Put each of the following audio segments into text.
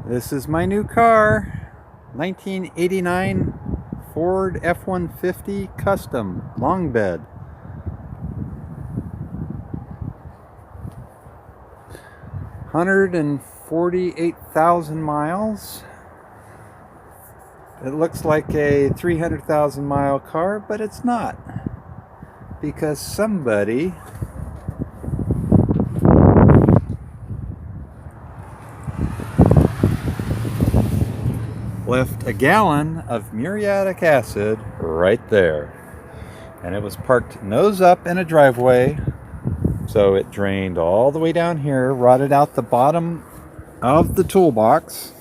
This is my new car, 1989 Ford F-150 Custom long bed. $148,000 miles. It looks like a 300,000 mile car, but it's not, because somebody left a gallon of muriatic acid right there, and it was parked nose up in a driveway, so it drained all the way down here, rotted out the bottom of the toolbox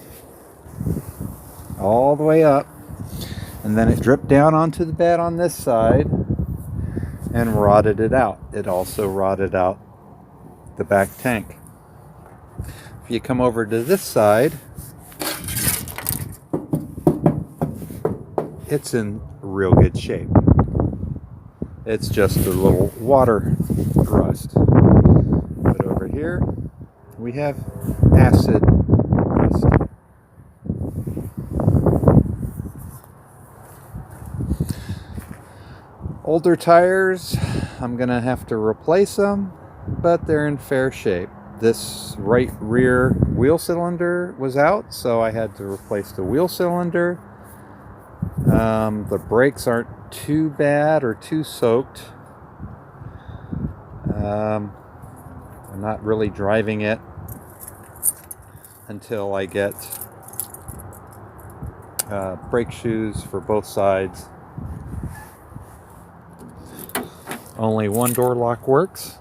all the way up, and then it dripped down onto the bed on this side and rotted it out. It also rotted out the back tank. If you come over to this side, it's in real good shape. It's just a little water rust. But over here, we have acid rust. Older tires, I'm gonna have to replace them, but they're in fair shape. This right rear wheel cylinder was out, so I had to replace the wheel cylinder. The brakes aren't too bad or too soaked. I'm not really driving it until I get brake shoes for both sides. Only one door lock works.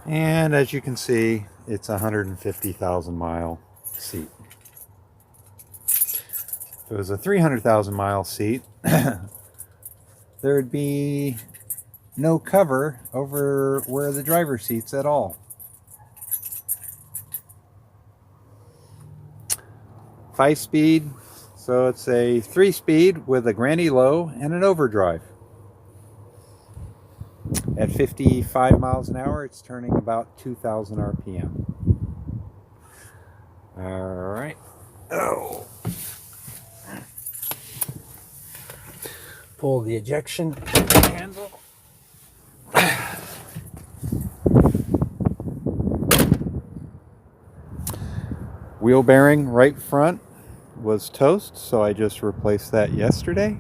And as you can see, it's a 150,000 mile seat. If it was a 300,000 mile seat, there would be no cover over where the driver seat's at all. 5-speed, so it's a 3-speed with a granny low and an overdrive. At 55 miles an hour, it's turning about 2,000 RPM. All right. Oh. Pull the ejection handle. Wheel bearing right front was toast, so I just replaced that yesterday.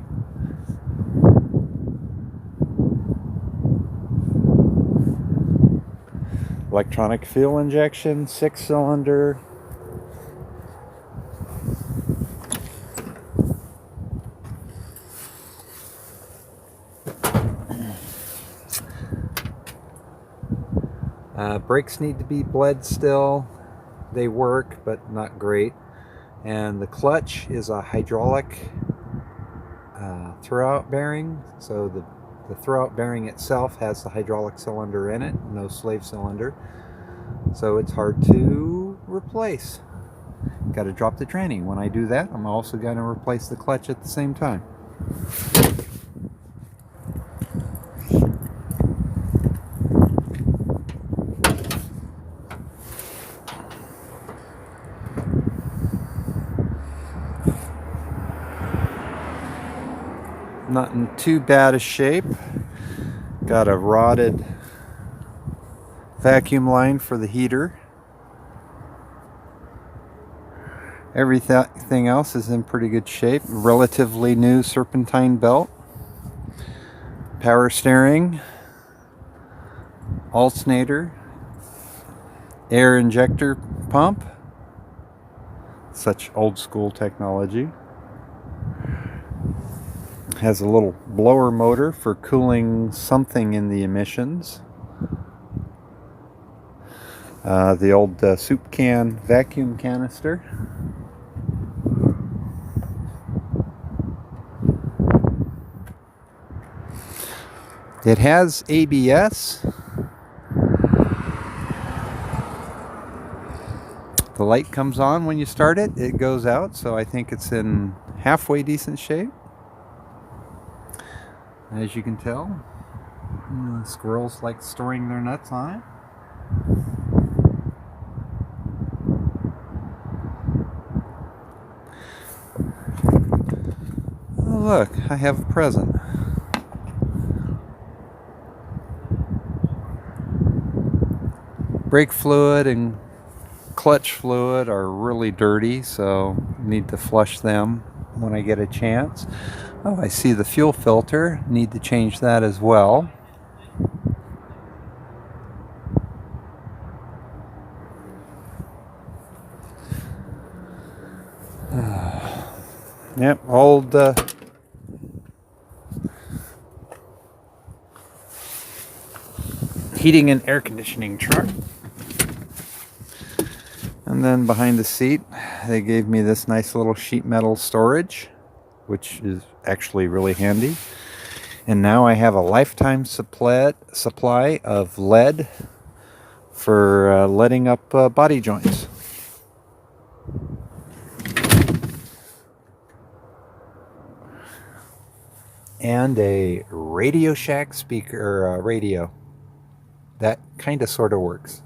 Electronic fuel injection, 6-cylinder. Brakes need to be bled still. They work, but not great. And the clutch is a hydraulic throwout bearing, so the throwout bearing itself has the hydraulic cylinder in it, no slave cylinder, so it's hard to replace. Got to drop the tranny. When I do that, I'm also going to replace the clutch at the same time. Not in too bad a shape. Got a rotted vacuum line for the heater. Everything else is in pretty good shape. Relatively new serpentine belt. Power steering. Alternator. Air injector pump. Such old school technology. Has a little blower motor for cooling something in the emissions. The old soup can vacuum canister. It has ABS. The light comes on when you start it, it goes out, so I think it's in halfway decent shape, as you can tell. Squirrels like storing their nuts on it. Oh, look, I have a present. Brake fluid and clutch fluid are really dirty, so need to flush them when I get a chance. Oh, I see the fuel filter. Need to change that as well. Yep, old heating and air conditioning truck. And then behind the seat, they gave me this nice little sheet metal storage, which is actually really handy. And now I have a lifetime supply of lead for leading up body joints. And a Radio Shack speaker radio. That kind of sort of works.